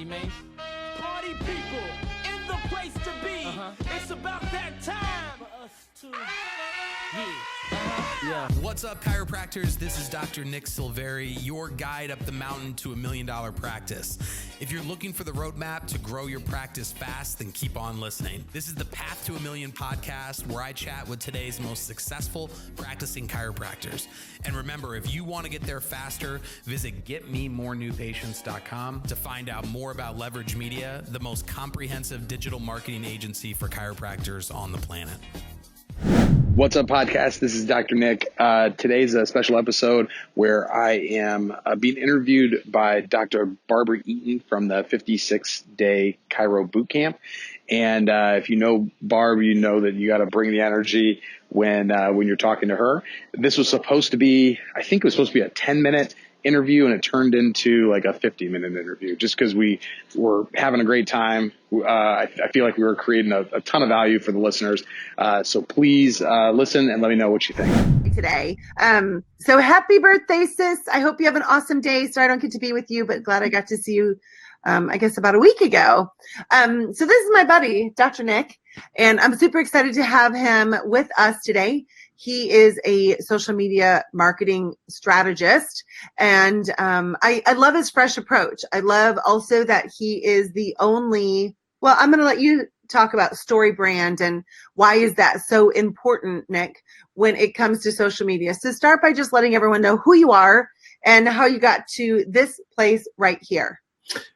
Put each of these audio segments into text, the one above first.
man. Party people in the place to be. It's about that time for us to. Yeah. What's up, chiropractors? This is Dr. Nick Silveri, your guide up the mountain to $1 million practice. If you're looking for the roadmap to grow your practice fast, then keep on listening. This is the Path to $1 Million podcast, where I chat with today's most successful practicing chiropractors. And remember, if you want to get there faster, visit getmemorenewpatients.com to find out more about Leverage Media, the most comprehensive digital marketing agency for chiropractors on the planet. What's up, podcast? This is Dr. Nick. Today's a special episode where I am being interviewed by Dr. Barbara Eaton from the 56-day Chiro Bootcamp. And if you know Barb, you know that you got to bring the energy when you're talking to her. This was supposed to be, I think it was supposed to be a 10-minute interview, and it turned into like a 50-minute interview just because we were having a great time. I feel like we were creating a ton of value for the listeners. So please listen and let me know what you think. Today. So happy birthday, sis. I hope you have an awesome day. So I don't get to be with you, but glad I got to see you, I guess about a week ago. So this is my buddy, Dr. Nick, and I'm super excited to have him with us today. He is a social media marketing strategist, and I love his fresh approach. I love also that he is the only, well, I'm going to let you talk about story brand and why is that so important, Nick, when it comes to social media. So start by just letting everyone know who you are and how you got to this place right here.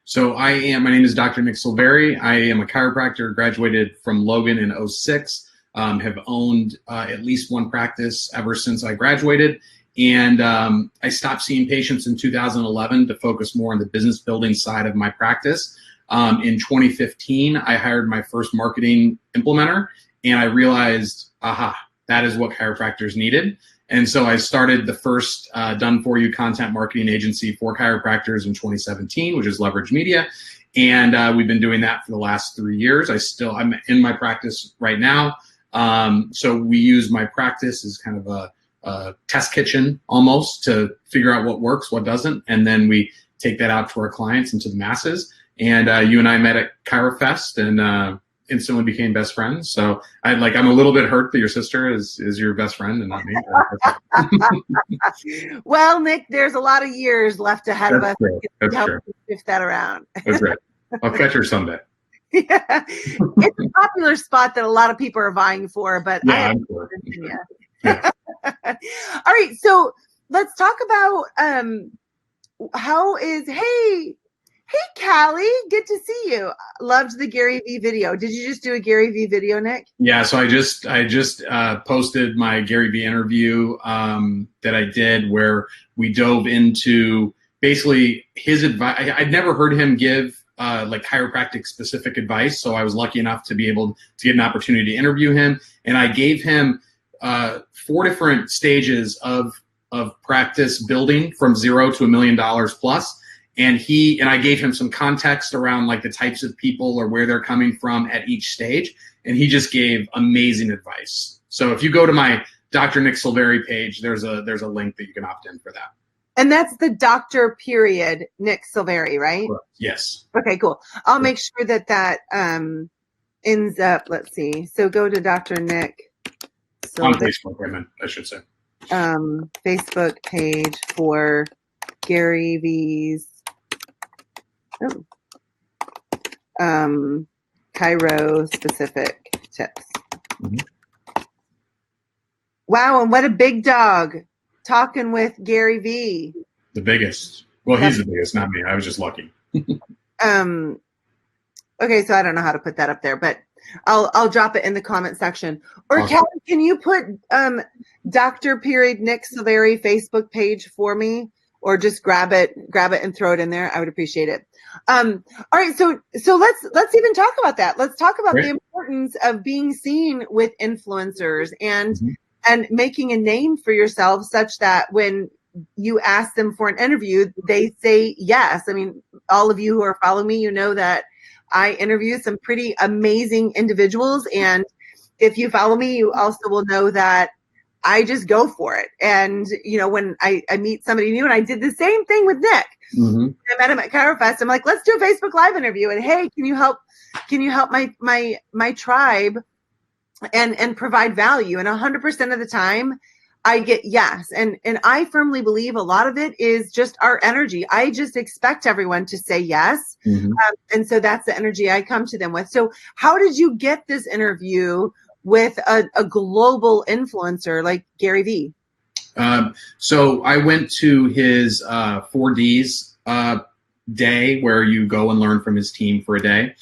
So my name is Dr. Nick Silveri. I am a chiropractor, graduated from Logan in 2006. Have owned at least one practice ever since I graduated. And I stopped seeing patients in 2011 to focus more on the business building side of my practice. In 2015, I hired my first marketing implementer, and I realized, that is what chiropractors needed. And so I started the first done-for-you content marketing agency for chiropractors in 2017, which is Leverage Media. And we've been doing that for the last 3 years. I'm in my practice right now. So we use my practice as kind of a test kitchen almost to figure out what works, what doesn't. And then we take that out to our clients and to the masses. And you and I met at ChiroFest and instantly became best friends. So I'm a little bit hurt that your sister is your best friend and not me. Well, Nick, there's a lot of years left ahead of us. That's help true. Shift that around. That's right. I'll catch her someday. Yeah. It's a popular spot that a lot of people are vying for, but Yeah, I have I'm sure. Yeah. All right, so let's talk about hey Callie, good to see you. Loved the Gary V video. Did you just do a Gary V video, Nick? Yeah, so I just posted my Gary V interview that I did where we dove into basically his advice. I'd never heard him give chiropractic specific advice. So I was lucky enough to be able to get an opportunity to interview him. And I gave him 4 different stages of practice building from 0 to $1 million plus. And I gave him some context around like the types of people or where they're coming from at each stage. And he just gave amazing advice. So if you go to my Dr. Nick Silveri page, there's a link that you can opt in for that. And that's the Dr. period Nick Silveri, right? Yes. Okay, cool. I'll make sure that ends up, let's see. So go to Dr. Nick On Facebook, I should say. Facebook page for Gary V's Chiro specific tips. Mm-hmm. Wow, and what a big dog. Talking with Gary V. The biggest. Well, he's the biggest, not me. I was just lucky. Okay, so I don't know how to put that up there, but I'll drop it in the comment section. Or awesome. Kelly, can you put Dr. period Nick Silveri Facebook page for me? Or just grab it and throw it in there. I would appreciate it. All right, so let's even talk about that. Let's talk about the importance of being seen with influencers and making a name for yourself such that when you ask them for an interview, they say yes. I mean, all of you who are following me, you know that I interview some pretty amazing individuals. And if you follow me, you also will know that I just go for it. And, when I meet somebody new, and I did the same thing with Nick. Mm-hmm. I met him at ChiroFest. I'm like, let's do a Facebook Live interview. And hey, can you help my tribe and provide value? And 100% of the time I get yes. And I firmly believe a lot of it is just our energy. I just expect everyone to say yes. Mm-hmm. And so that's the energy I come to them with. So how did you get this interview with a global influencer like Gary Vee? So I went to his 4Ds day where you go and learn from his team for a day.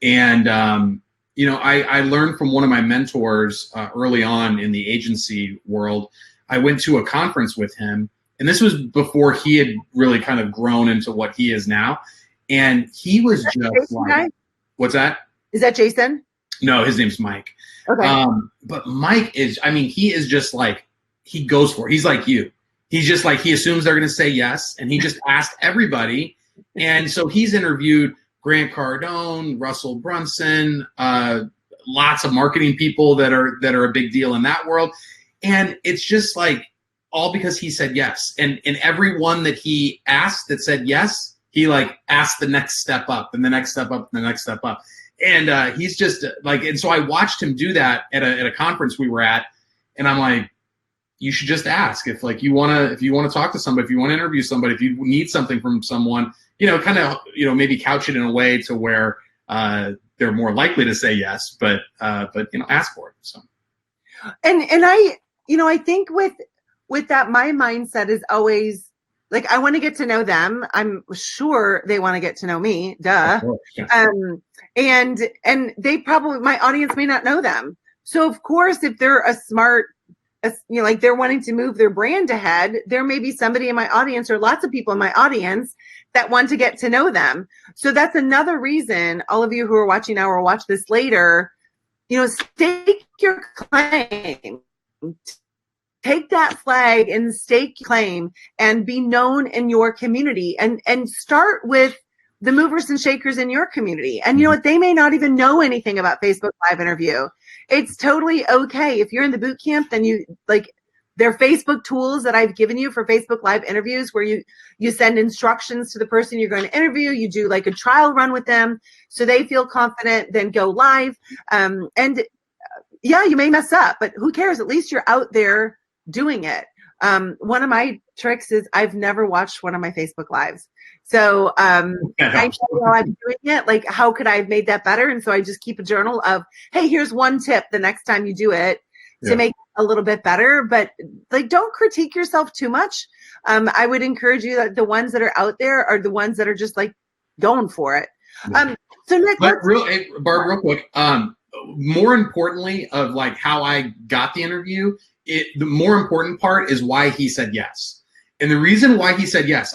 And, I learned from one of my mentors early on in the agency world. I went to a conference with him, and this was before he had really kind of grown into what he is now. And he was just like, guy? What's that? Is that Jason? No, his name's Mike. Okay. But Mike he is just like, he goes for it. He's like you. He's just like, he assumes they're going to say yes. And he just asked everybody. And so he's interviewed Grant Cardone, Russell Brunson, lots of marketing people that are a big deal in that world. And it's just like all because he said yes. And everyone that he asked that said yes, he like asked the next step up and the next step up and the next step up. And he's just like, and so I watched him do that at a conference we were at. And I'm like, you should just ask if you want to talk to somebody, if you want to interview somebody, if you need something from someone, kind of, maybe couch it in a way to where they're more likely to say yes, but ask for it. So. And I think with that, my mindset is always like, I want to get to know them. I'm sure they want to get to know me. Duh. Of course, yeah. And they probably, my audience may not know them. So of course, if they're a smart, like they're wanting to move their brand ahead, there may be somebody in my audience or lots of people in my audience that want to get to know them. So that's another reason all of you who are watching now or watch this later, stake your claim. Take that flag and stake your claim and be known in your community and start with the movers and shakers in your community. And you know what? They may not even know anything about Facebook Live interview. It's totally okay. If you're in the boot camp, then there are Facebook tools that I've given you for Facebook Live interviews where you send instructions to the person you're going to interview. You do like a trial run with them so they feel confident, then go live. And yeah, you may mess up, but who cares? At least you're out there doing it. One of my tricks is I've never watched one of my Facebook Lives. So I know while I'm doing it, like, how could I have made that better? And so I just keep a journal of, hey, here's one tip the next time you do it to make it a little bit better. But like, don't critique yourself too much. I would encourage you that the ones that are out there are the ones that are just like going for it. So Nick, Barb, real quick. More importantly, of like how I got the interview, the more important part is why he said yes. And the reason why he said yes,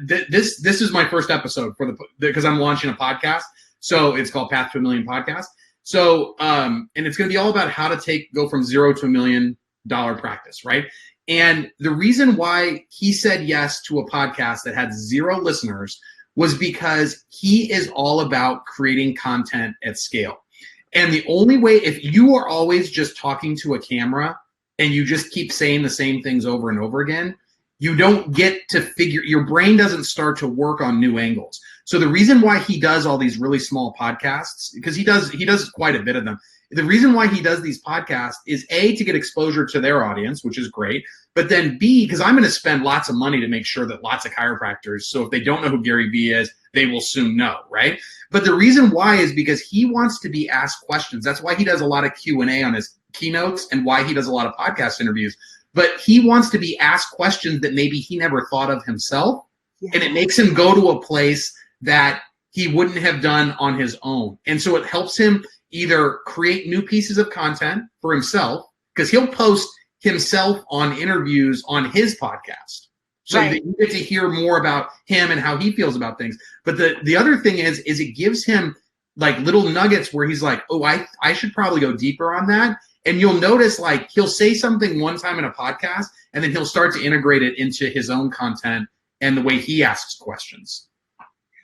this is my first episode because I'm launching a podcast. So it's called Path to $1 Million Podcast. So and it's going to be all about how to go from $0 to $1 million practice, right? And the reason why he said yes to a podcast that had 0 listeners was because he is all about creating content at scale. And the only way, if you are always just talking to a camera and you just keep saying the same things over and over again, you don't get to your brain doesn't start to work on new angles. So the reason why he does all these really small podcasts, because he does quite a bit of them. The reason why he does these podcasts is A, to get exposure to their audience, which is great. But then B, because I'm going to spend lots of money to make sure that lots of chiropractors, so if they don't know who Gary Vee is, they will soon know, right? But the reason why is because he wants to be asked questions. That's why he does a lot of Q&A on his keynotes and why he does a lot of podcast interviews. But he wants to be asked questions that maybe he never thought of himself. Yeah. And it makes him go to a place that he wouldn't have done on his own. And so it helps him either create new pieces of content for himself, because he'll post himself on interviews on his podcast. So that you get to hear more about him and how he feels about things. But the other thing is it gives him like little nuggets where he's like, oh, I should probably go deeper on that. And you'll notice like he'll say something one time in a podcast and then he'll start to integrate it into his own content and the way he asks questions.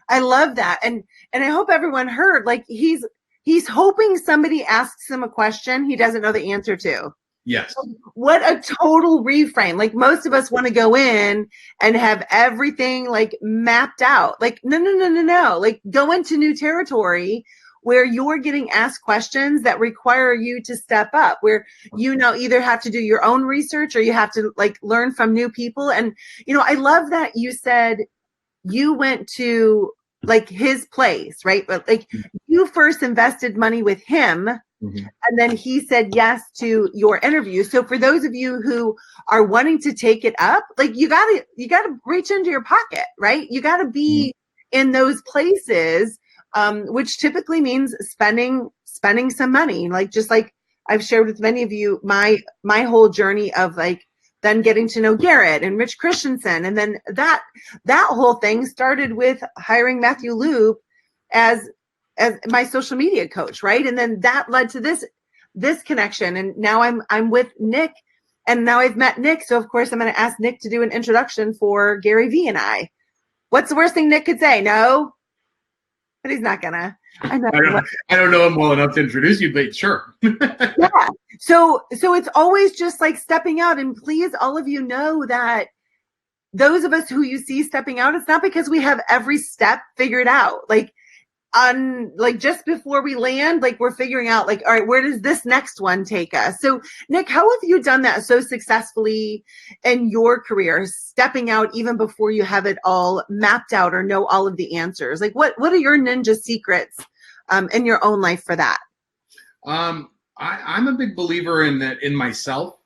I love that. And I hope everyone heard, like he's hoping somebody asks him a question he doesn't know the answer to. Yes. What a total reframe. Like most of us want to go in and have everything like mapped out. Like, no. Like go into new territory where you're getting asked questions that require you to step up, where you now either have to do your own research or you have to like learn from new people. And, I love that you said you went to like his place, right? But like you first invested money with him. Mm-hmm. And then he said yes to your interview. So for those of you who are wanting to take it up, like you gotta reach into your pocket, right? You gotta be in those places, which typically means spending some money. Like just like I've shared with many of you, my whole journey of like then getting to know Garrett and Rich Christensen, and then that whole thing started with hiring Matthew Loop as my social media coach, right? And then that led to this connection. And now I'm with Nick, and now I've met Nick. So of course I'm going to ask Nick to do an introduction for Gary Vee and I. What's the worst thing Nick could say? No, but he's not gonna. I don't know him well enough to introduce you, but sure. Yeah. So it's always just like stepping out, and please, all of you know that those of us who you see stepping out, it's not because we have every step figured out. Like just before we land, like we're figuring out like, all right, where does this next one take us? So Nick, how have you done that so successfully in your career, stepping out even before you have it all mapped out or know all of the answers? Like what are your ninja secrets in your own life for that? I'm a big believer in myself.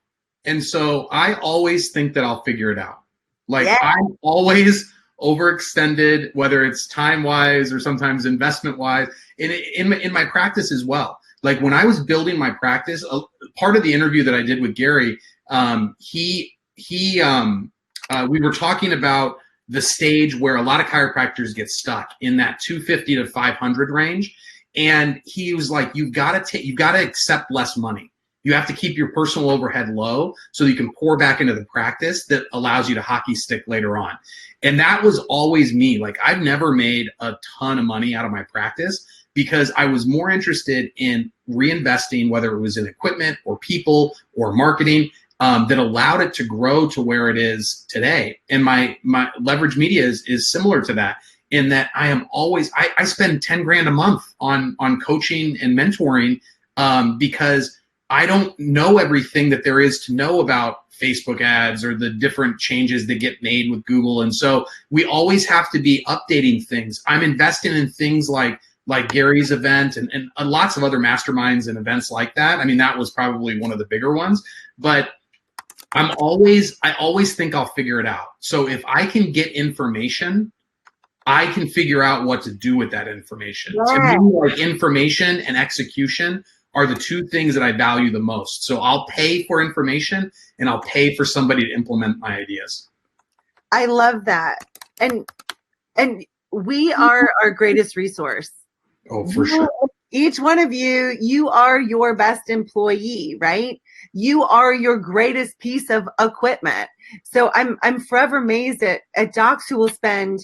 And so I always think that I'll figure it out. Like I'm always overextended, whether it's time-wise or sometimes investment-wise, in my practice as well. Like when I was building my practice, part of the interview that I did with Gary, we were talking about the stage where a lot of chiropractors get stuck in that 250 to 500 range, and he was like, you've got to accept less money. You have to keep your personal overhead low so you can pour back into the practice that allows you to hockey stick later on. And that was always me. Like I've never made a ton of money out of my practice because I was more interested in reinvesting, whether it was in equipment or people or marketing, that allowed it to grow to where it is today. And my leverage media is similar to that, in that I am always, I spend 10 grand a month on coaching and mentoring because I don't know everything that there is to know about Facebook ads or the different changes that get made with Google. And so we always have to be updating things. I'm investing in things like Gary's event and lots of other masterminds and events like that. I mean, that was probably one of the bigger ones, but I always think I'll figure it out. So if I can get information, I can figure out what to do with that information. Yeah. To me, like information and execution are the two things that I value the most. So I'll pay for information and I'll pay for somebody to implement my ideas. I love that. And we are our greatest resource. Oh, for sure. Each one of you, you are your best employee, right? You are your greatest piece of equipment. So I'm forever amazed at docs who will spend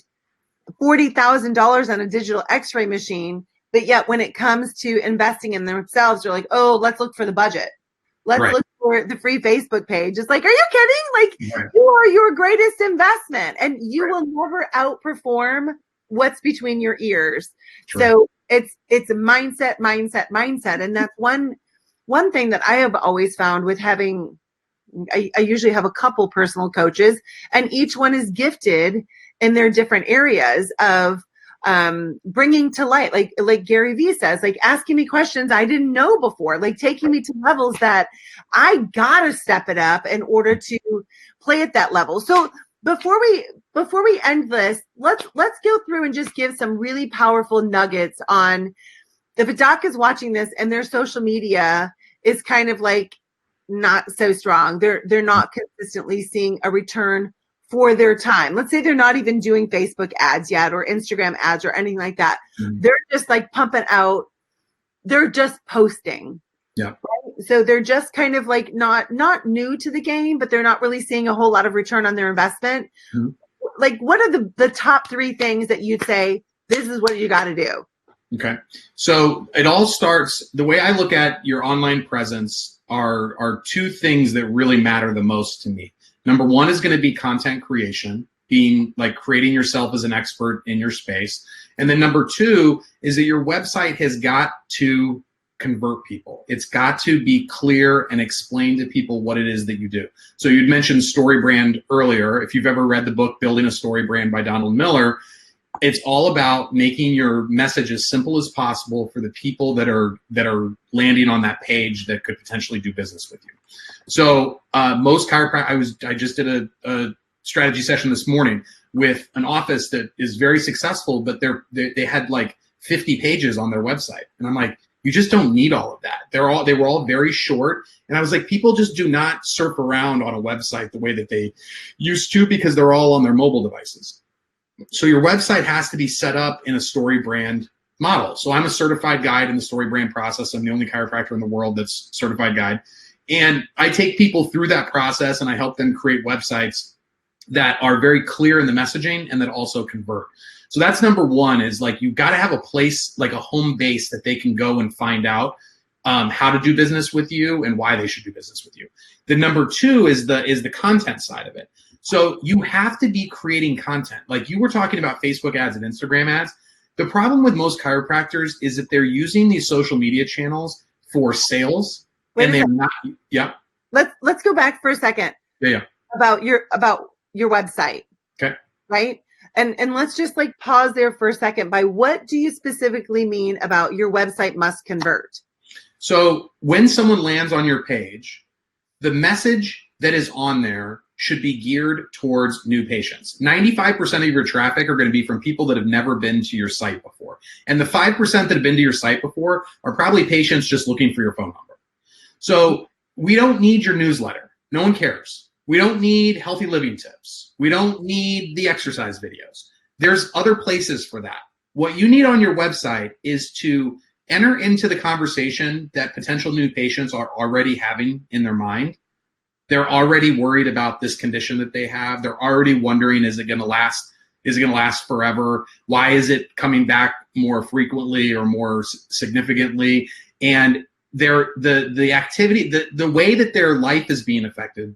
$40,000 on a digital x-ray machine, but yet when it comes to investing in themselves, they're like, oh, let's look for the budget. Let's look for the free Facebook page. It's like, are you kidding? Like you are your greatest investment, and you will never outperform what's between your ears. So it's a mindset. And that's one thing that I have always found with having, I usually have a couple personal coaches, and each one is gifted in their different areas of bringing to light, like Gary Vee says, like asking me questions I didn't know before, like taking me to levels that I gotta step it up in order to play at that level. So before we end this, let's go through and just give some really powerful nuggets on if a doc is watching this and their social media is kind of like not so strong. They're not consistently seeing a return for their time. Let's say they're not even doing Facebook ads yet or Instagram ads or anything like that. Mm-hmm. They're just like pumping out. They're just posting. Yeah. Right? So they're just kind of like not new to the game, but they're not really seeing a whole lot of return on their investment. Mm-hmm. Like what are the top three things that you'd say, this is what you got to do? Okay. So it all starts, the way I look at your online presence, are two things that really matter the most to me. Number one is going to be content creation, being like creating yourself as an expert in your space. And then number two is that your website has got to convert people. It's got to be clear and explain to people what it is that you do. So you'd mentioned story brand earlier. If you've ever read the book Building a Story Brand by Donald Miller, it's all about making your message as simple as possible for the people that are landing on that page that could potentially do business with you. So most chiropractors, I just did a strategy session this morning with an office that is very successful, but they had like 50 pages on their website, and I'm like, you just don't need all of that. They were all very short, and I was like, people just do not surf around on a website the way that they used to because they're all on their mobile devices. So your website has to be set up in a story brand model. So I'm a certified guide in the story brand process. I'm the only chiropractor in the world that's certified guide. And I take people through that process and I help them create websites that are very clear in the messaging and that also convert. So that's number one, is like, you've got to have a place, like a home base that they can go and find out how to do business with you and why they should do business with you. The number two is the content side of it. So you have to be creating content. Like you were talking about Facebook ads and Instagram ads. The problem with most chiropractors is that they're using these social media channels for sales. And they're not. Yeah. Let's go back for a second. Yeah. About your website. Okay. Right. And let's just like pause there for a second. By what do you specifically mean about your website must convert? So when someone lands on your page, the message that is on there should be geared towards new patients. 95% of your traffic are going to be from people that have never been to your site before. And the 5% that have been to your site before are probably patients just looking for your phone number. So we don't need your newsletter. No one cares. We don't need healthy living tips. We don't need the exercise videos. There's other places for that. What you need on your website is to enter into the conversation that potential new patients are already having in their mind. They're already worried about this condition that they have. They're already wondering, is it going to last? Is it going to last forever? Why is it coming back more frequently or more significantly? And the activity, the way that their life is being affected,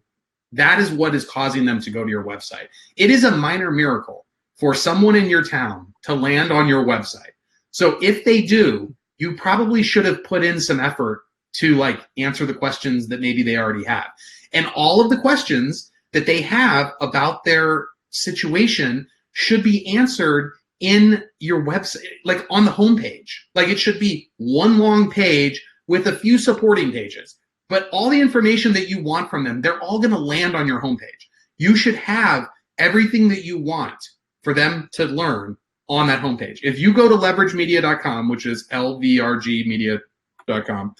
that is what is causing them to go to your website. It is a minor miracle for someone in your town to land on your website. So if they do, you probably should have put in some effort to like answer the questions that maybe they already have. And all of the questions that they have about their situation should be answered in your website, like on the homepage. Like it should be one long page with a few supporting pages. But all the information that you want from them, they're all going to land on your homepage. You should have everything that you want for them to learn on that homepage. If you go to leveragemedia.com, which is lvrgmedia.com,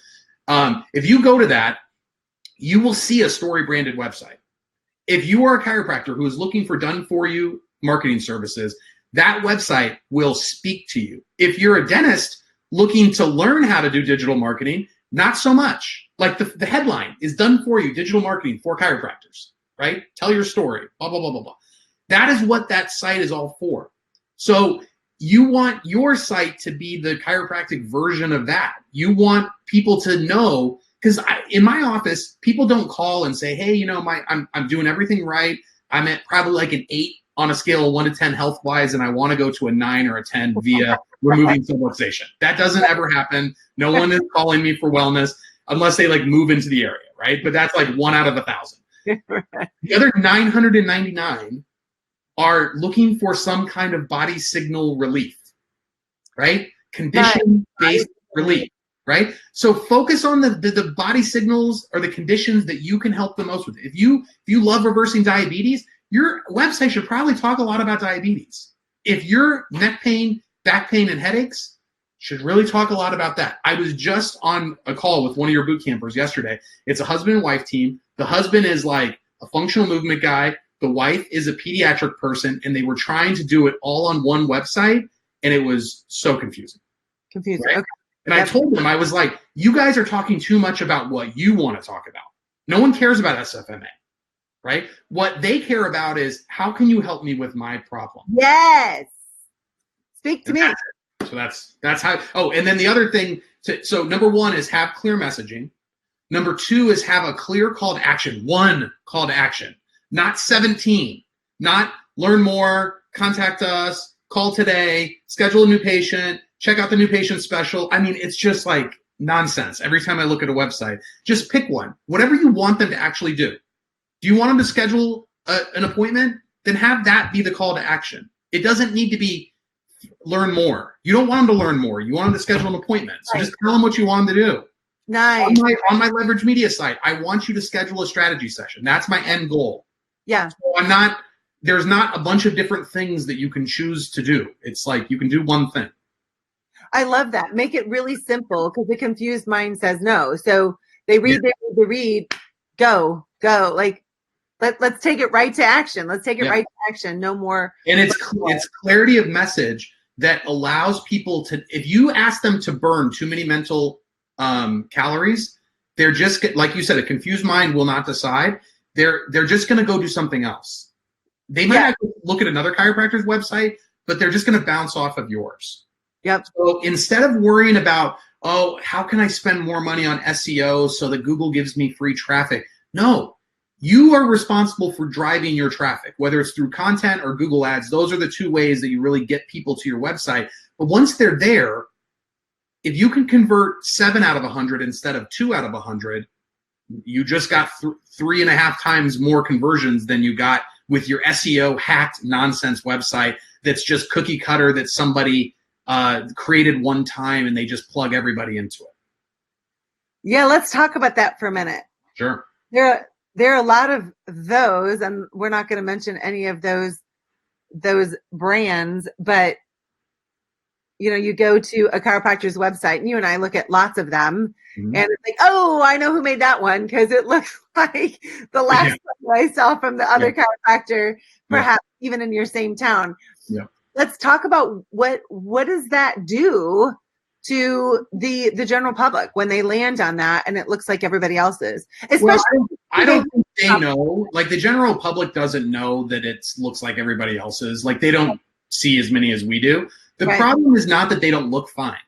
if you go to that, you will see a story branded website. If you are a chiropractor who is looking for done for you marketing services, that website will speak to you. If you're a dentist looking to learn how to do digital marketing, not so much. Like the headline is done for you, digital marketing for chiropractors, right? Tell your story, blah, blah, blah, blah, blah. That is what that site is all for. So you want your site to be the chiropractic version of that. You want people to know, because in my office, people don't call and say, hey, you know, I'm doing everything right. I'm at probably like an 8 on a scale of 1 to 10 health-wise, and I want to go to a 9 or a 10 via removing subluxation. That doesn't ever happen. No one is calling me for wellness unless they like move into the area, right? But that's like 1 out of 1,000. The other 999 are looking for some kind of body signal relief, right? Condition-based relief, right? So focus on the body signals or the conditions that you can help the most with. If you love reversing diabetes, your website should probably talk a lot about diabetes. If you're neck pain, back pain, and headaches, should really talk a lot about that. I was just on a call with one of your boot campers yesterday. It's a husband and wife team. The husband is like a functional movement guy. The wife is a pediatric person, and they were trying to do it all on one website, and it was so confusing. Right? Okay. And I told them, I was like, you guys are talking too much about what you want to talk about. No one cares about SFMA, right? What they care about is, how can you help me with my problem? Yes. Speak to me. So that's how. Oh, and then the other thing. So number one is have clear messaging. Number 2 is have a clear call to action. One call to action, not 17, not learn more, contact us, call today, schedule a new patient, check out the new patient special. I mean, it's just like nonsense. Every time I look at a website, just pick one, whatever you want them to actually do. Do you want them to schedule an appointment? Then have that be the call to action. It doesn't need to be learn more. You don't want them to learn more. You want them to schedule an appointment. So just tell them what you want them to do. Nice. On my leverage media site, I want you to schedule a strategy session. That's my end goal. Yeah. So there's not a bunch of different things that you can choose to do. It's like you can do one thing. I love that. Make it really simple, because the confused mind says no. So they read, they read, go. Like, let's take it right to action. Let's take it right to action. No more. And it's clarity of message that allows people to, if you ask them to burn too many mental calories, they're just, like you said, a confused mind will not decide. They're just going to go do something else. They might have to look at another chiropractor's website, but they're just going to bounce off of yours. Yep. So instead of worrying about, oh, how can I spend more money on SEO so that Google gives me free traffic? No, you are responsible for driving your traffic, whether it's through content or Google Ads. Those are the two ways that you really get people to your website. But once they're there, if you can convert 7 out of 100 instead of 2 out of 100, you just got 3.5 times more conversions than you got with your SEO hacked nonsense website that's just cookie cutter that somebody created one time and they just plug everybody into it. Yeah, let's talk about that for a minute. Sure. There are a lot of those, and we're not going to mention any of those brands, but you go to a chiropractor's website, and you and I look at lots of them, and it's like, oh, I know who made that one, because it looks like the last one I saw from the other chiropractor, perhaps even in your same town. Yeah. Let's talk about what does that do to the general public when they land on that and it looks like everybody else's. Especially, I don't think they know. Like, the general public doesn't know that it looks like everybody else's. Like, they don't see as many as we do. The problem is not that they don't look fine.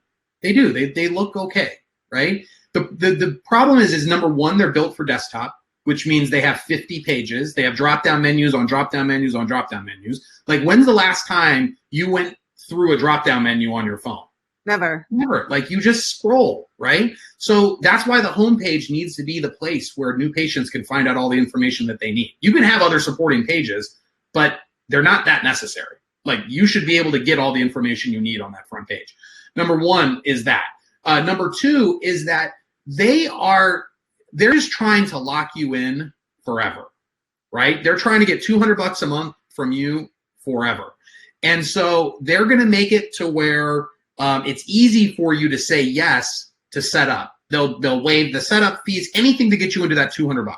They do. They look okay, right? The problem is number one, they're built for desktop, which means they have 50 pages. They have drop-down menus on drop-down menus on drop-down menus. Like, when's the last time you went through a drop-down menu on your phone? Never. Like, you just scroll, right? So that's why the homepage needs to be the place where new patients can find out all the information that they need. You can have other supporting pages, but they're not that necessary. Like, you should be able to get all the information you need on that front page. Number one is that. Number two is that they're just trying to lock you in forever, right? They're trying to get $200 a month from you forever. And so they're going to make it to where it's easy for you to say yes to set up. They'll waive the setup fees, anything to get you into that $200.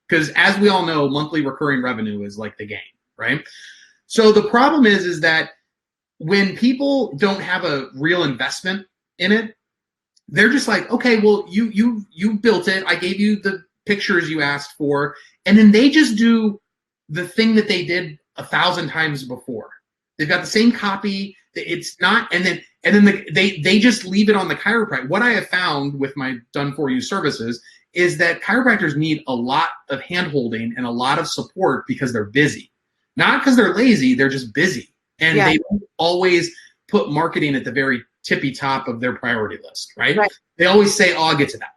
Because as we all know, monthly recurring revenue is like the game, right? So the problem is that when people don't have a real investment in it, they're just like, okay, well, you built it. I gave you the pictures you asked for. And then they just do the thing that they did 1,000 times before. They've got the same copy. It's not, and then they just leave it on the chiropractor. What I have found with my done for you services is that chiropractors need a lot of handholding and a lot of support because they're busy. Not because they're lazy, they're just busy. And they don't always put marketing at the very tippy top of their priority list, right? They always say, oh, I'll get to that,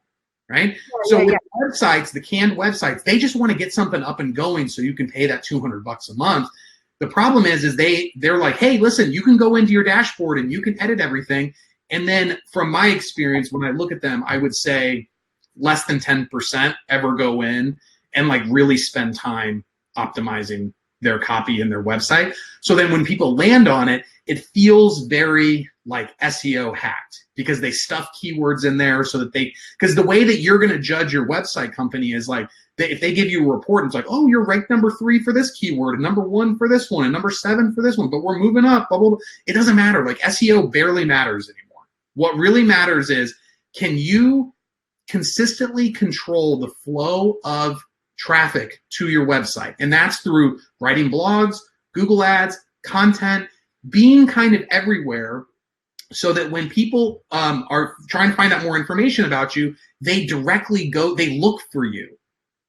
right? With websites, the canned websites, they just want to get something up and going so you can pay that $200 a month. The problem is they're like, hey, listen, you can go into your dashboard and you can edit everything. And then from my experience, when I look at them, I would say less than 10% ever go in and like really spend time optimizing their copy and their website. So then when people land on it, it feels very like SEO hacked because they stuff keywords in there so that because the way that you're going to judge your website company is like, if they give you a report, it's like, oh, you're ranked number 3 for this keyword, and number 1 for this one, and number 7 for this one, but we're moving up, blah, blah, blah. It doesn't matter. Like, SEO barely matters anymore. What really matters is, can you consistently control the flow of traffic to your website? And that's through writing blogs, Google Ads, content, being kind of everywhere so that when people are trying to find out more information about you, they look for you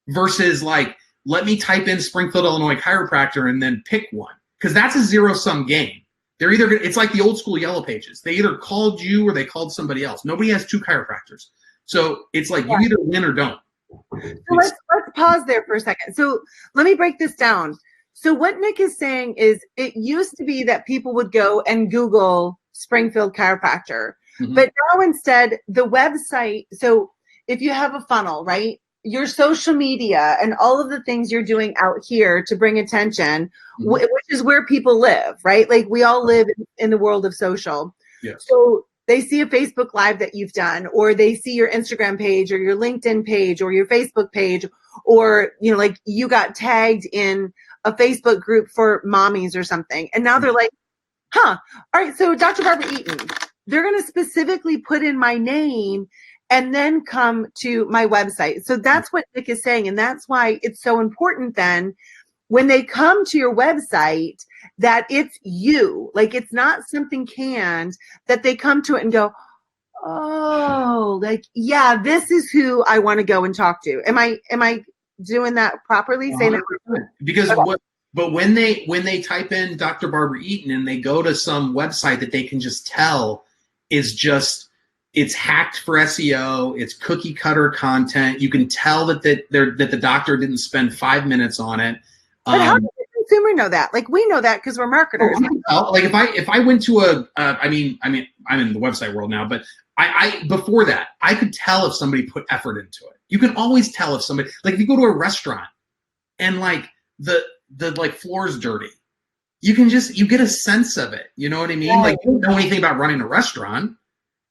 versus like, let me type in Springfield, Illinois chiropractor and then pick one. Because that's a zero-sum game. It's like the old school Yellow Pages. They either called you or they called somebody else. Nobody has two chiropractors. So it's like you either win or don't. So let's pause there for a second. So let me break this down. So what Nick is saying is it used to be that people would go and Google Springfield chiropractor, but now instead the website. So if you have a funnel, right, your social media and all of the things you're doing out here to bring attention, which is where people live, right? Like we all live in the world of social. Yes. So they see a Facebook Live that you've done, or they see your Instagram page or your LinkedIn page or your Facebook page, or, you know, like you got tagged in a Facebook group for mommies or something. And now they're like, all right, so Dr. Barbara Eaton, they're going to specifically put in my name and then come to my website. So that's what Nick is saying. And that's why it's so important then when they come to your website that it's you, like it's not something canned, that they come to it and go, oh, like, yeah, this is who I want to go and talk to. Am I doing that properly? Saying that? Because but when they type in Dr. Barbara Eaton and they go to some website that they can just tell is just, it's hacked for SEO, it's cookie cutter content. You can tell that the doctor didn't spend 5 minutes on it. But how does the consumer know that? Like we know that because we're marketers. Like if I went to I mean I'm in the website world now, but I before that I could tell if somebody put effort into it. You can always tell if somebody, like if you go to a restaurant and like the like floor's dirty, you get a sense of it. You know what I mean? Like you don't know anything about running a restaurant,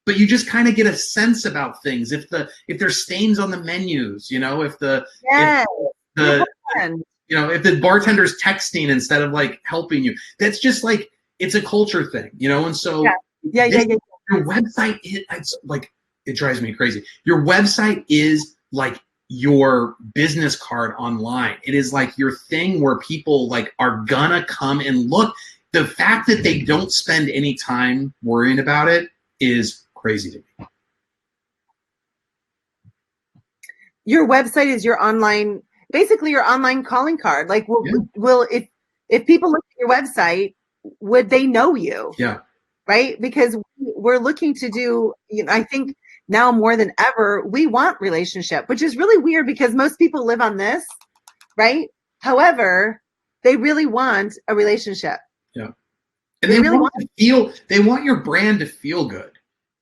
but you just kind of get a sense about things. If there's stains on the menus, you know, if the bartender's texting instead of like helping you, that's just like, it's a culture thing, you know? And so your website it's like, it drives me crazy. Your website is like your business card online. It is like your thing where people like are gonna come and look. The fact that they don't spend any time worrying about it is crazy to me. Your website is your online, basically your online calling card. Like, will if people look at your website, would they know you? Yeah. Right? Because we're looking to do, you know, I think now more than ever, we want relationship, which is really weird because most people live on this, right? However, they really want a relationship. Yeah. And they really want your brand to feel good.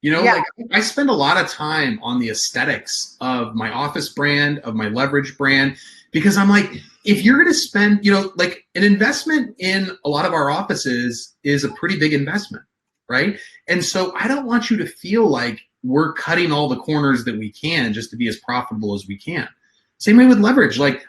You know, like I spend a lot of time on the aesthetics of my office brand, of my leverage brand, because I'm like, if you're going to spend, you know, like an investment in a lot of our offices is a pretty big investment, right? And so I don't want you to feel like we're cutting all the corners that we can just to be as profitable as we can. Same way with Leverage. Like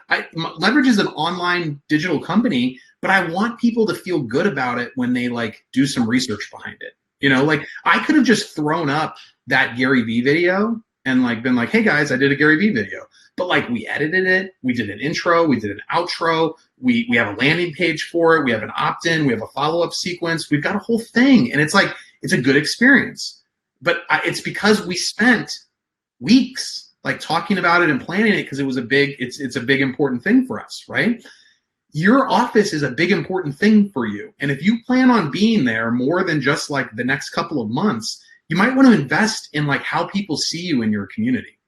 Leverage is an online digital company, but I want people to feel good about it when they like do some research behind it. You know, like I could have just thrown up that Gary Vee video and like been like, hey guys, I did a Gary Vee video. But like we edited it, we did an intro, we did an outro, we have a landing page for it, we have an opt-in, we have a follow-up sequence, we've got a whole thing. And it's like, it's a good experience. But it's because we spent weeks like talking about it and planning it because it was it's a big important thing for us, right? Your office is a big important thing for you. And if you plan on being there more than just like the next couple of months, you might want to invest in like how people see you in your community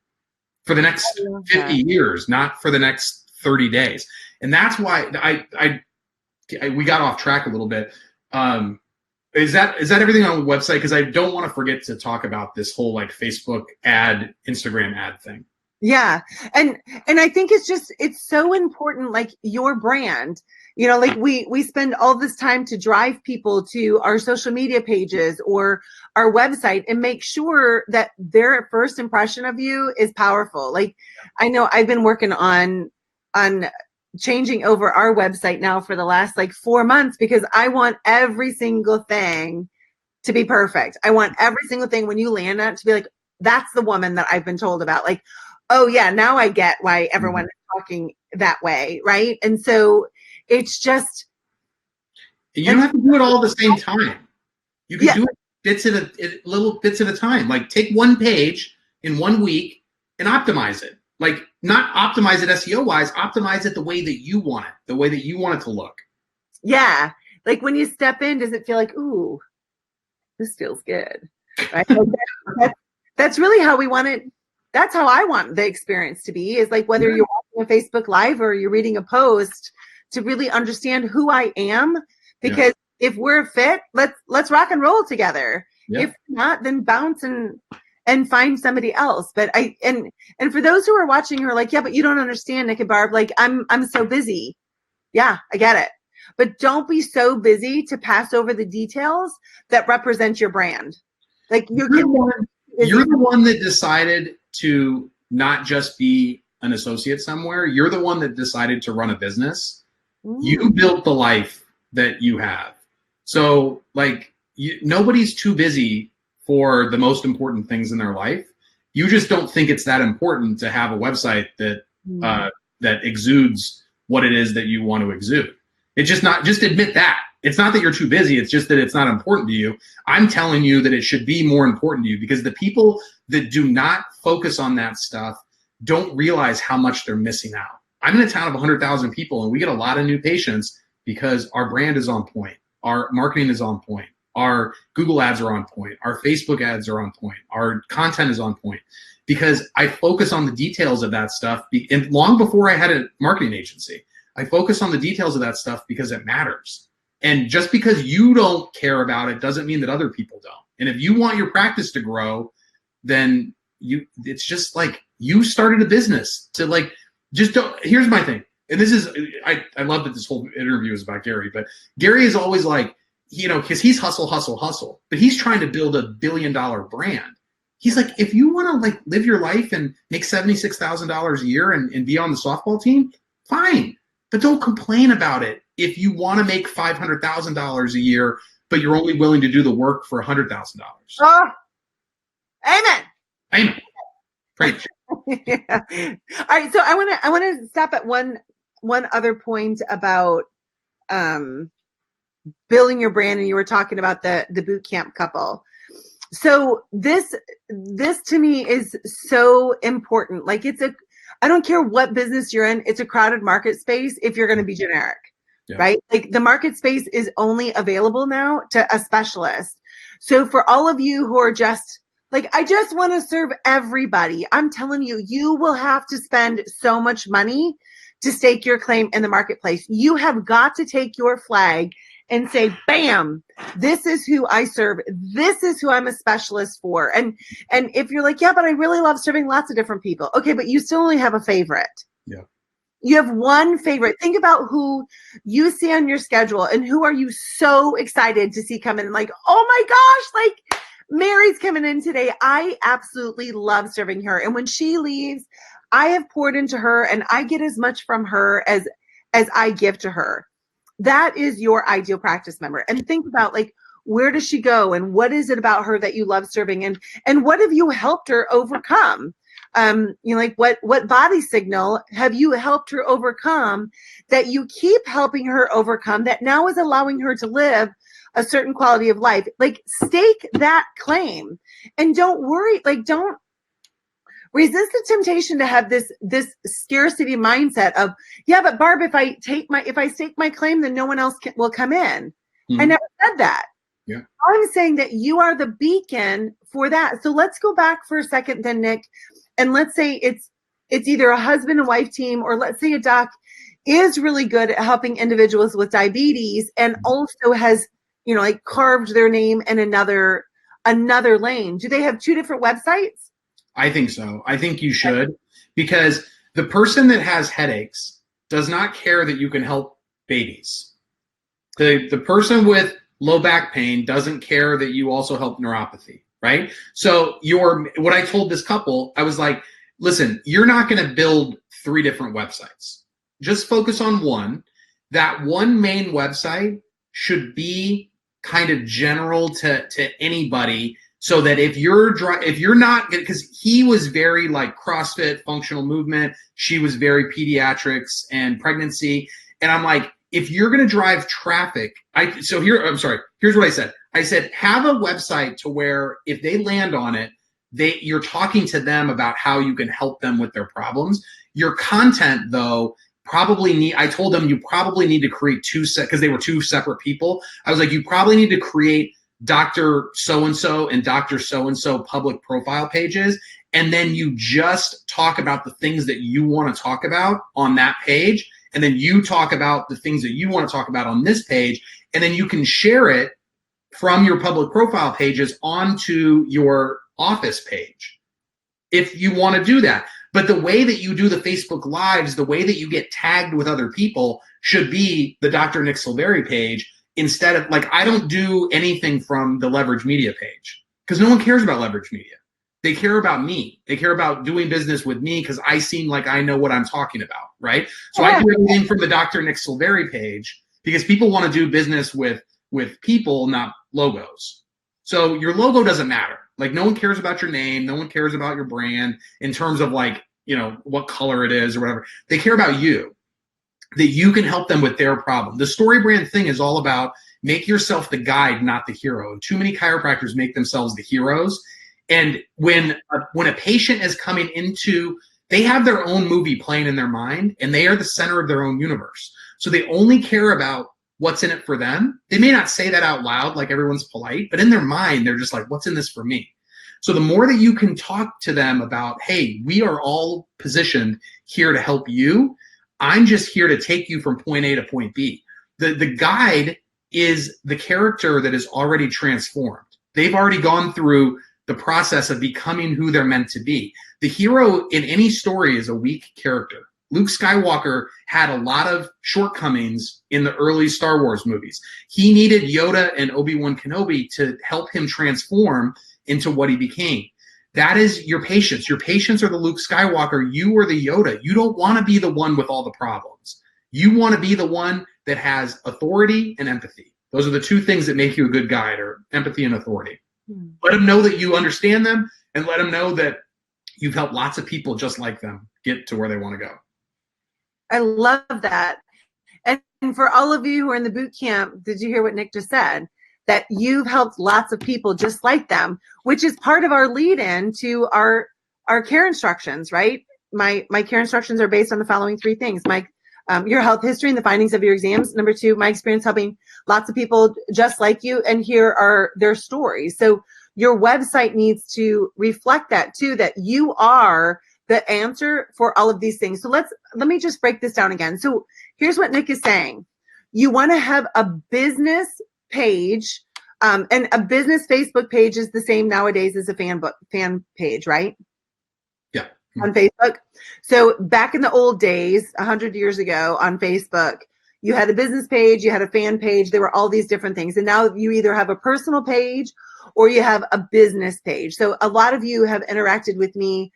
for the next 50 years, not for the next 30 days. And that's why we got off track a little bit. Is that everything on the website? Because I don't want to forget to talk about this whole like Facebook ad, Instagram ad thing. Yeah. And I think it's so important, like your brand, you know, like we spend all this time to drive people to our social media pages or our website and make sure that their first impression of you is powerful. Like I know I've been working on changing over our website now for the last like 4 months because I want every single thing to be perfect. I want every single thing when you land on it to be like, that's the woman that I've been told about. Like, oh yeah, now I get why everyone is talking that way, right? And so it's just you don't have to do it all at the same time. You can do it little bits at a time. Like take one page in 1 week and optimize it. Like not optimize it SEO wise, optimize it the way that you want it, the way that you want it to look. Yeah. Like when you step in, does it feel like, ooh, this feels good? Right? That's really how we want it. That's how I want the experience to be, is like whether you're watching a Facebook Live or you're reading a post, to really understand who I am. Because if we're a fit, let's rock and roll together. Yeah. If not, then bounce and find somebody else. But and for those who are watching who are like, yeah, but you don't understand, Nick and Barb, like I'm so busy. Yeah, I get it. But don't be so busy to pass over the details that represent your brand. Like you're the one that decided to not just be an associate somewhere. You're the one that decided to run a business. You built the life that you have. So like nobody's too busy for the most important things in their life. You just don't think it's that important to have a website that that exudes what it is that you want to exude. It's just not, just admit that. It's not that you're too busy. It's just that it's not important to you. I'm telling you that it should be more important to you, because the people that do not focus on that stuff don't realize how much they're missing out. I'm in a town of 100,000 people, and we get a lot of new patients because our brand is on point. Our marketing is on point. Our Google ads are on point. Our Facebook ads are on point. Our content is on point, because I focus on the details of that stuff. And long before I had a marketing agency, I focus on the details of that stuff because it matters. And just because you don't care about it doesn't mean that other people don't. And if you want your practice to grow, then it's just like you started a business to like, just don't. Here's my thing. And this is, I love that this whole interview is about Gary, but Gary is always like, you know, because he's hustle, but he's trying to build $1 billion brand. He's like, if you want to like live your life and make $76,000 a year and be on the softball team, fine. But don't complain about it if you want to make $500,000 a year, but you're only willing to do the work for $100,000. Oh, amen. Amen. Preach. Yeah. All right. So I want to stop at one other point about building your brand, and you were talking about the boot camp couple. So this to me is so important. Like I don't care what business you're in, it's a crowded market space if you're going to be generic, right? Like the market space is only available now to a specialist. So for all of you who are just like, I just want to serve everybody, I'm telling you, you will have to spend so much money to stake your claim in the marketplace. You have got to take your flag and say, bam, this is who I serve. This is who I'm a specialist for. And if you're like, yeah, but I really love serving lots of different people. Okay, but you still only have a favorite. Yeah. You have one favorite. Think about who you see on your schedule and who are you so excited to see come in. Like, oh my gosh, like Mary's coming in today. I absolutely love serving her. And when she leaves, I have poured into her and I get as much from her as I give to her. That is your ideal practice member. And think about like, where does she go? And what is it about her that you love serving? And what have you helped her overcome? You know, like what body signal have you helped her overcome that you keep helping her overcome that now is allowing her to live a certain quality of life? Like stake that claim and don't worry, like don't resist the temptation to have this scarcity mindset of, yeah, but Barb, if I stake my claim, then no one else will come in. Mm-hmm. I never said that. Yeah. I'm saying that you are the beacon for that. So let's go back for a second then, Nick, and let's say it's either a husband and wife team, or let's say a doc is really good at helping individuals with diabetes and also has, you know, like carved their name in another lane. Do they have two different websites? I think so. I think you should, because the person that has headaches does not care that you can help babies. The person with low back pain doesn't care that you also help neuropathy, right? So what I told this couple, I was like, listen, you're not going to build 3 different websites. Just focus on one. That one main website should be kind of general to anybody. So that if you're not, because he was very like CrossFit, functional movement, she was very pediatrics and pregnancy. And I'm like, if you're going to drive traffic, here's what I said. I said, have a website to where if they land on it, you're talking to them about how you can help them with their problems. Your content, though, I told them you probably need to create because they were two separate people. I was like, you probably need to create Dr. So-and-so and Dr. So-and-so public profile pages. And then you just talk about the things that you want to talk about on that page. And then you talk about the things that you want to talk about on this page. And then you can share it from your public profile pages onto your office page if you want to do that. But the way that you do the Facebook Lives, the way that you get tagged with other people should be the Dr. Nick Silveri page instead of, like, I don't do anything from the Leverage Media page because no one cares about Leverage Media. They care about me. They care about doing business with me because I seem like I know what I'm talking about, right? So I do everything from the Dr. Nick Silveri page because people want to do business with people, not logos. So your logo doesn't matter. Like, no one cares about your name. No one cares about your brand in terms of, like, you know, what color it is or whatever. They care about you, that you can help them with their problem. The story brand thing is all about make yourself the guide, not the hero. Too many chiropractors make themselves the heroes. And when a patient is coming into, they have their own movie playing in their mind, and they are the center of their own universe. So they only care about what's in it for them. They may not say that out loud, like everyone's polite, but in their mind, they're just like, what's in this for me? So the more that you can talk to them about, hey, we are all positioned here to help you. I'm just here to take you from point A to point B. The guide is the character that is already transformed. They've already gone through the process of becoming who they're meant to be. The hero in any story is a weak character. Luke Skywalker had a lot of shortcomings in the early Star Wars movies. He needed Yoda and Obi-Wan Kenobi to help him transform into what he became. That is your patients. Your patients are the Luke Skywalker. You are the Yoda. You don't want to be the one with all the problems. You want to be the one that has authority and empathy. Those are the two things that make you a good guide, or empathy and authority. Let them know that you understand them, and let them know that you've helped lots of people just like them get to where they want to go. I love that. And for all of you who are in the boot camp, did you hear what Nick just said? That you've helped lots of people just like them, which is part of our lead in to our care instructions, right? My care instructions are based on the following three things. Your health history and the findings of your exams. Number two, my experience helping lots of people just like you, and here are their stories. So your website needs to reflect that too, that you are the answer for all of these things. So let me just break this down again. So here's what Nick is saying. You want to have a business page, and a business Facebook page is the same nowadays as a fan page, right? Yeah. On Facebook. So back in the old days, 100 years ago on Facebook, you had a business page, you had a fan page, there were all these different things. And now you either have a personal page or you have a business page. So a lot of you have interacted with me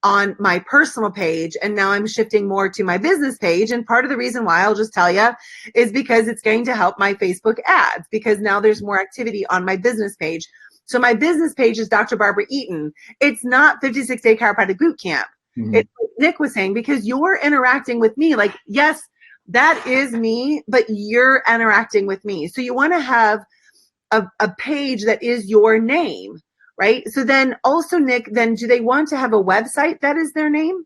on my personal page, and now I'm shifting more to my business page. And part of the reason why, I'll just tell you, is because it's going to help my Facebook ads, because now there's more activity on my business page. So my business page is Dr. Barbara Eaton. It's not 56-day chiropractic boot camp. Mm-hmm. It's what Nick was saying, because you're interacting with me. Like, yes, that is me, but you're interacting with me. So you want to have a page that is your name, right? So then also, Nick, then do they want to have a website that is their name?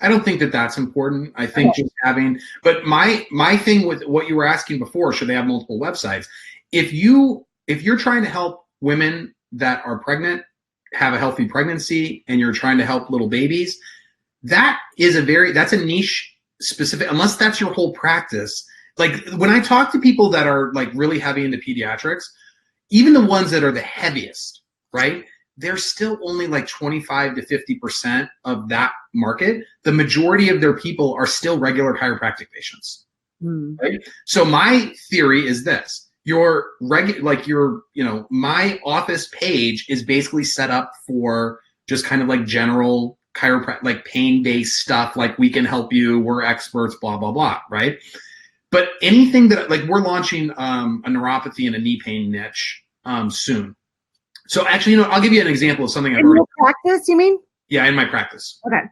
I don't think that that's important. I think just having, but my thing with what you were asking before, should they have multiple websites? If you're trying to help women that are pregnant have a healthy pregnancy, and you're trying to help little babies, that's a niche specific, unless that's your whole practice. Like, when I talk to people that are like really heavy into pediatrics, even the ones that are the heaviest, right? They're still only like 25 to 50% of that market. The majority of their people are still regular chiropractic patients. Right? So my theory is this: my office page is basically set up for just kind of like general chiropractic, like pain-based stuff. Like, we can help you, we're experts, blah, blah, blah, right? But anything that, like, we're launching a neuropathy and a knee pain niche soon. So actually, I'll give you an example of something I've already. In your practice, you mean? Yeah, in my practice. Okay.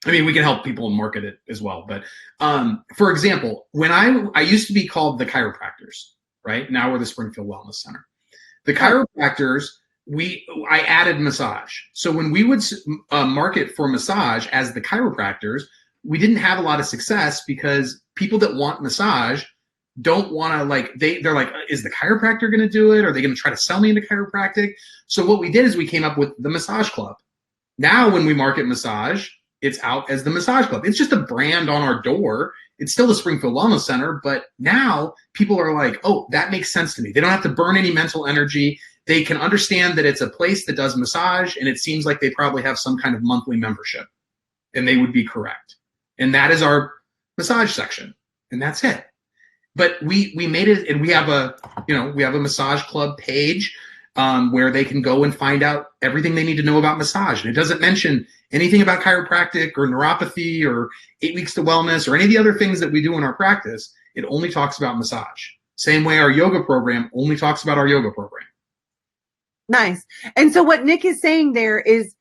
I mean, we can help people market it as well. But for example, when I used to be called the chiropractors, right? Now we're the Springfield Wellness Center. The chiropractors, I added massage. So when we would market for massage as the chiropractors, we didn't have a lot of success because people that want massage don't want to, like, they're like, is the chiropractor going to do it? Are they going to try to sell me into chiropractic? So what we did is we came up with the Massage Club. Now when we market massage, it's out as the Massage Club. It's just a brand on our door. It's still the Springfield Wellness Center, but now people are like, oh, that makes sense to me. They don't have to burn any mental energy. They can understand that it's a place that does massage, and it seems like they probably have some kind of monthly membership, and they would be correct. And that is our massage section, and that's it. But we made it, and we have a Massage Club page where they can go and find out everything they need to know about massage. And it doesn't mention anything about chiropractic or neuropathy or 8 weeks to wellness or any of the other things that we do in our practice. It only talks about massage. Same way our yoga program only talks about our yoga program. Nice. And so what Nick is saying there is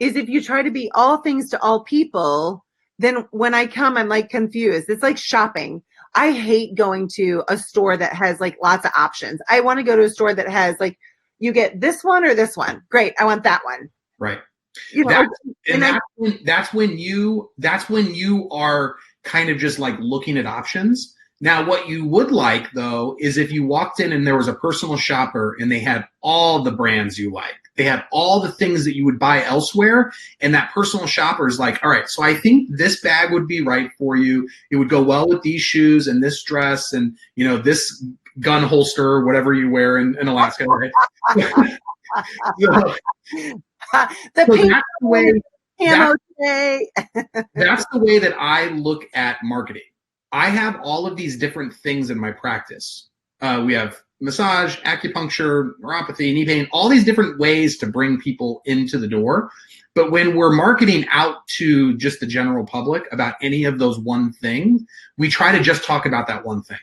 if you try to be all things to all people, then when I come, I'm like confused. It's like shopping. I hate going to a store that has like lots of options. I want to go to a store that has like, you get this one or this one. Great. I want that one. Right. You know, that's when you are kind of just like looking at options. Now, what you would like, though, is if you walked in and there was a personal shopper and they had all the brands you like. They had all the things that you would buy elsewhere. And that personal shopper is like, all right, so I think this bag would be right for you. It would go well with these shoes and this dress and, you know, this gun holster or whatever you wear in Alaska. Right? That's the way that I look at marketing. I have all of these different things in my practice. We have massage, acupuncture, neuropathy, knee pain, all these different ways to bring people into the door. But when we're marketing out to just the general public about any of those one things, we try to just talk about that one thing.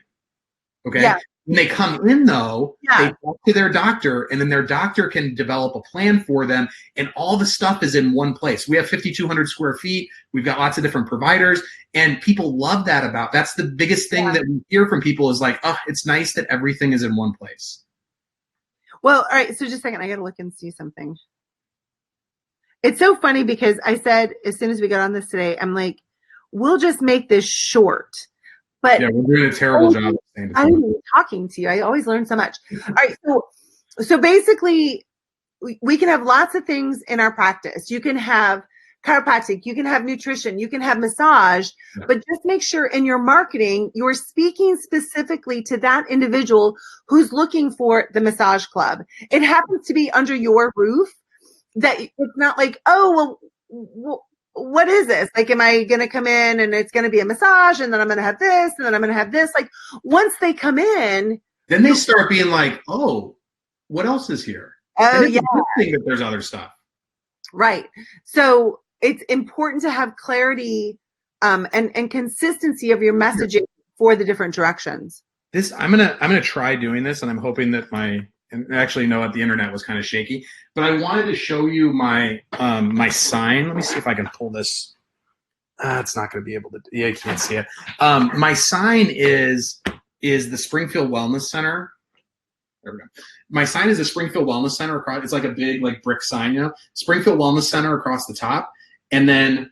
Okay. Yeah. When they come in, though, they talk to their doctor, and then their doctor can develop a plan for them, and all the stuff is in one place. We have 5,200 square feet. We've got lots of different providers, and people love that that's the biggest thing that we hear from people is like, oh, it's nice that everything is in one place. Well, all right, so just a second. I got to look and see something. It's so funny because I said as soon as we got on this today, I'm like, we'll just make this short. But yeah, we're doing a terrible job. I'm talking to you. I always learn so much. All right. So basically, we can have lots of things in our practice. You can have chiropractic, you can have nutrition, you can have massage, but just make sure in your marketing, you're speaking specifically to that individual who's looking for the massage club. It happens to be under your roof, that it's not like, oh, well, what is this? Like, am I going to come in and it's going to be a massage and then I'm going to have this and then I'm going to have this? Like, once they come in, then they start being like, oh, what else is here? Oh, yeah. Think that there's other stuff. Right. So it's important to have clarity and consistency of your messaging for the different directions. I'm gonna try doing this, and I'm hoping that and actually, no, the internet was kind of shaky, but I wanted to show you my my sign. Let me see if I can pull this. It's not going to be able to. Yeah, you can't see it. My sign is the Springfield Wellness Center. There we go. My sign is the Springfield Wellness Center across. It's like a big brick sign, you know. Springfield Wellness Center across the top, and then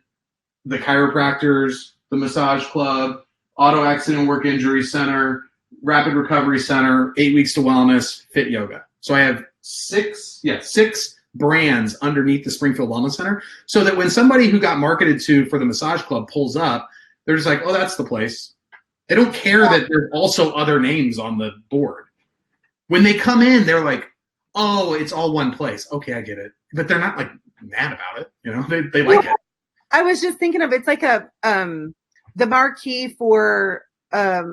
the chiropractors, the massage club, auto accident work injury center, rapid recovery center, 8 weeks to wellness, fit yoga. So I have six brands underneath the Springfield Wellness Center, so that when somebody who got marketed to for the massage club pulls up, they're just like, oh, that's the place. They don't care that there's also other names on the board. When they come in, they're like, oh, it's all one place. Okay, I get it. But they're not like mad about it. You know, they like it. I was just thinking of, it's like the marquee for a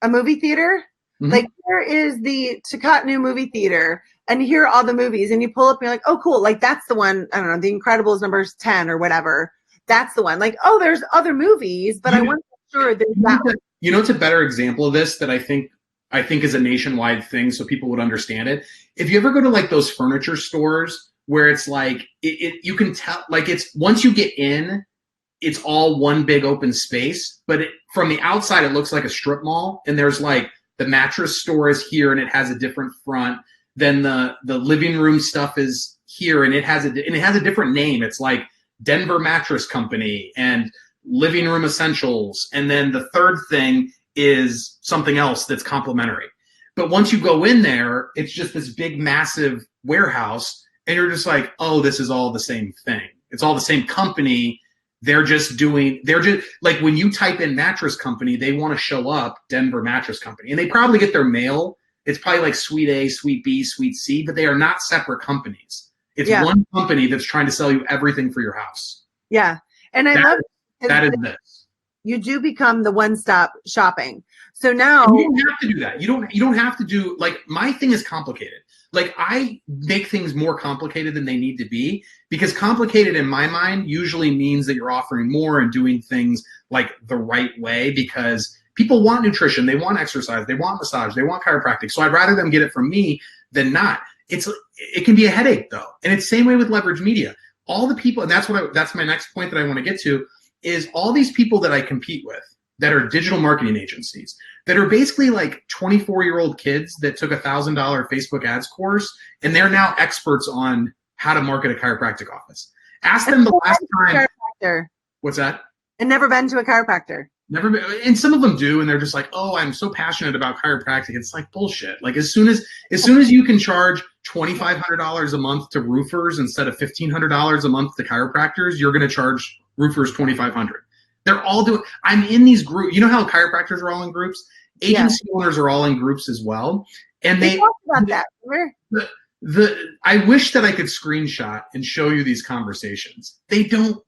movie theater. Mm-hmm. Like, here is the Tacotnu movie theater, and here are all the movies, and you pull up and you're like, oh, cool. Like, that's the one. I don't know, The Incredibles number 10 or whatever. That's the one. Like, oh, there's other movies, but I want to make sure there's that one. You know, it's a better example of this that I think is a nationwide thing, so people would understand it. If you ever go to like those furniture stores where it's like you can tell, like, it's once you get in, it's all one big open space, but from the outside, it looks like a strip mall. And there's like the mattress store is here and it has a different front. Then the living room stuff is here and it has a different name. It's like Denver Mattress Company and Living Room Essentials. And then the third thing is something else that's complimentary. But once you go in there, it's just this big, massive warehouse. And you're just like, oh, this is all the same thing. It's all the same company. They're just like when you type in mattress company, they want to show up Denver Mattress Company. And they probably get their mail. It's probably like Suite A, Suite B, Suite C, but they are not separate companies. It's one company that's trying to sell you everything for your house. Yeah. And that is this. You do become the one-stop shopping. So now and you don't have to do that. You don't have to do, like, my thing is complicated. Like, I make things more complicated than they need to be, because complicated in my mind usually means that you're offering more and doing things like the right way, because people want nutrition, they want exercise, they want massage, they want chiropractic. So I'd rather them get it from me than not. It can be a headache though. And it's the same way with leverage media. All the people, and that's my next point that I want to get to, is all these people that I compete with that are digital marketing agencies that are basically like 24-year-old kids that took $1,000 Facebook ads course, and they're now experts on how to market a chiropractic office. Ask them the last time. What's that? And never been to a chiropractor. Never been, and some of them do, and they're just like, "Oh, I'm so passionate about chiropractic." It's like bullshit. Like as soon as you can charge $2,500 a month to roofers instead of $1,500 a month to chiropractors, you're going to charge roofers $2,500. They're all doing. I'm in these groups. You know how chiropractors are all in groups. Agency owners are all in groups as well, and they talk about that. I wish that I could screenshot and show you these conversations. They do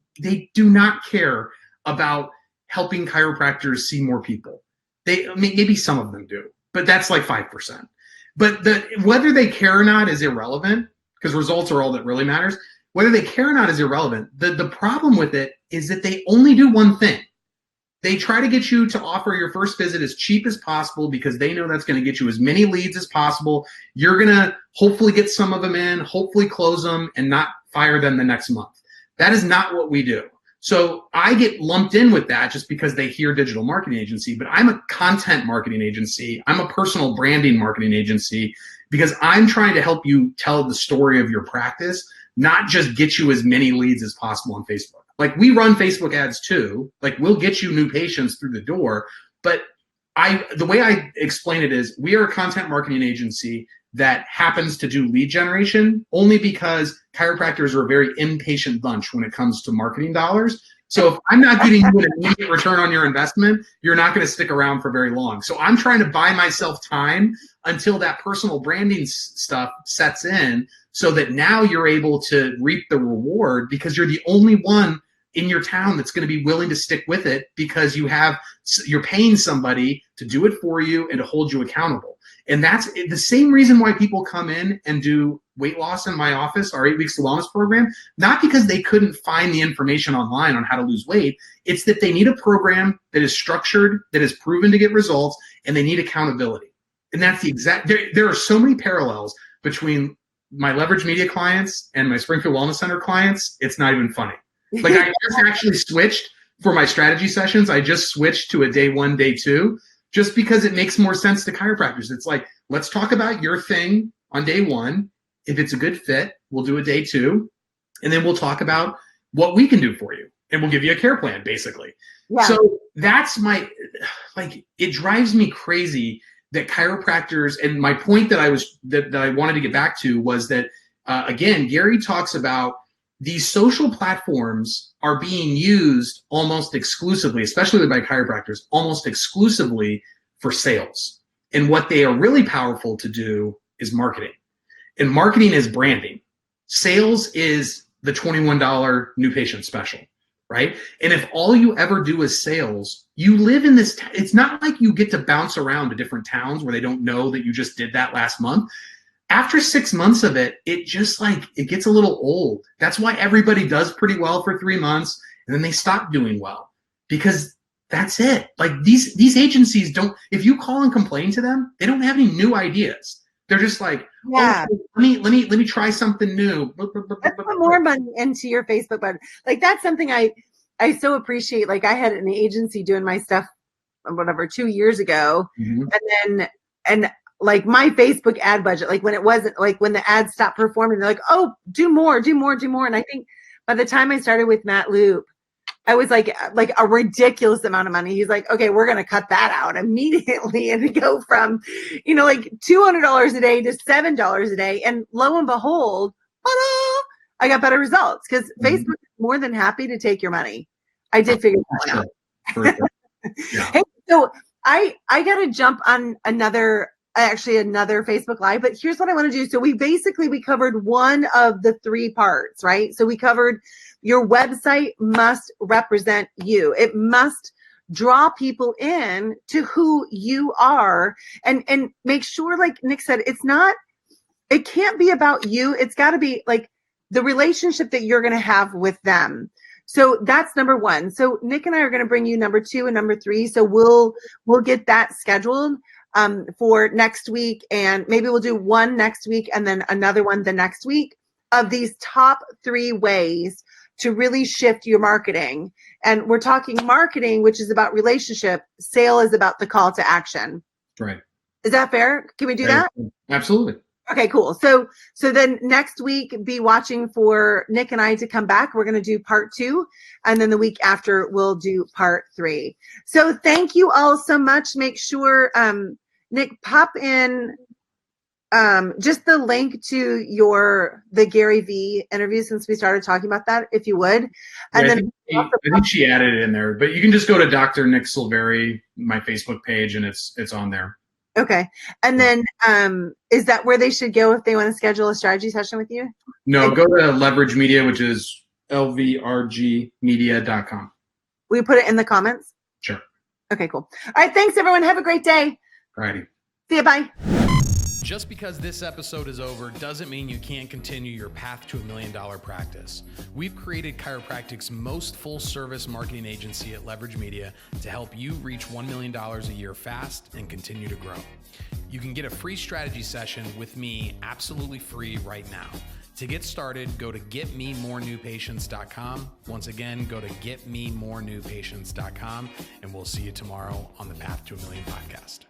not care about helping chiropractors see more people. Maybe some of them do, but that's like 5%. But whether they care or not is irrelevant, because results are all that really matters. Whether they care or not is irrelevant. The problem with it is that they only do one thing. They try to get you to offer your first visit as cheap as possible, because they know that's going to get you as many leads as possible. You're going to hopefully get some of them in, hopefully close them, and not fire them the next month. That is not what we do. So I get lumped in with that just because they hear digital marketing agency, but I'm a content marketing agency. I'm a personal branding marketing agency, because I'm trying to help you tell the story of your practice, not just get you as many leads as possible on Facebook. Like, we run Facebook ads too. Like, we'll get you new patients through the door. But the way I explain it is, we are a content marketing agency that happens to do lead generation only because chiropractors are a very impatient bunch when it comes to marketing dollars. So if I'm not getting you an immediate return on your investment, you're not going to stick around for very long. So I'm trying to buy myself time until that personal branding stuff sets in, so that now you're able to reap the reward, because you're the only one in your town that's going to be willing to stick with it, because you're paying somebody to do it for you and to hold you accountable. And that's the same reason why people come in and do weight loss in my office, our 8 Weeks to Wellness program, not because they couldn't find the information online on how to lose weight. It's that they need a program that is structured, that is proven to get results, and they need accountability. And that's the exact, there are so many parallels between my leverage media clients and my Springfield Wellness Center clients. It's not even funny. Like, I just actually switched for my strategy sessions. I just switched to a day 1, day 2, just because it makes more sense to chiropractors. It's like, let's talk about your thing on day 1. If it's a good fit, we'll do a day 2. And then we'll talk about what we can do for you. And we'll give you a care plan, basically. Yeah. So that's it drives me crazy that chiropractors, and my point that I wanted to get back to was that, again, Gary talks about these social platforms are being used almost exclusively, especially by chiropractors, almost exclusively for sales. And what they are really powerful to do is marketing. And marketing is branding. Sales is the $21 new patient special, right? And if all you ever do is sales, you live in this, it's not like you get to bounce around to different towns where they don't know that you just did that last month. After 6 months of it, it gets a little old. That's why everybody does pretty well for 3 months, and then they stop doing well, because that's it. Like, these agencies don't, if you call and complain to them, they don't have any new ideas. They're just like, yeah, oh, let me try something new. Let's put more money into your Facebook button. Like, that's something I so appreciate, like, I had an agency doing my stuff, whatever, 2 years ago. And like my Facebook ad budget, like when it wasn't, like when the ads stopped performing, they're like, oh, do more. And I think by the time I started with Matt Loop, I was like a ridiculous amount of money. He's like, okay, we're going to cut that out immediately and go from, like $200 a day to $7 a day. And lo and behold, I got better results because Facebook is more than happy to take your money. I did figure that one out. For sure. Yeah. Hey, so I got to jump on another Facebook Live, but here's what I want to do. So we covered one of the 3 parts, right? So we covered your website must represent you. It must draw people in to who you are and make sure, like Nick said, it can't be about you. It's got to be like the relationship that you're going to have with them. So that's number 1. So Nick and I are going to bring you number 2 and number 3. So we'll get that scheduled for next week, and maybe we'll do one next week and then another one the next week of these top 3 ways to really shift your marketing. And we're talking marketing, which is about relationship. Sale is about the call to action. Right. Is that fair? Can we do that? Absolutely. Okay, cool. So then next week, be watching for Nick and I to come back. We're going to do part 2. And then the week after, we'll do part 3. So thank you all so much. Make sure, Nick, pop in just the link to the Gary V interview, since we started talking about that, if you would. And then I think she added it in there, but you can just go to Dr. Nick Silveri, my Facebook page, and it's on there. Okay. And then is that where they should go if they want to schedule a strategy session with you? No, go to Leverage Media, which is lvrgmedia.com. Will you put it in the comments? Sure. Okay, cool. All right. Thanks, everyone. Have a great day. Alrighty. See you. Bye. Just because this episode is over doesn't mean you can't continue your path to $1 million practice. We've created chiropractic's most full-service marketing agency at Leverage Media to help you reach $1 million a year fast and continue to grow. You can get a free strategy session with me absolutely free right now. To get started, go to getmemorenewpatients.com. Once again, go to getmemorenewpatients.com, and we'll see you tomorrow on the Path to $1 Million podcast.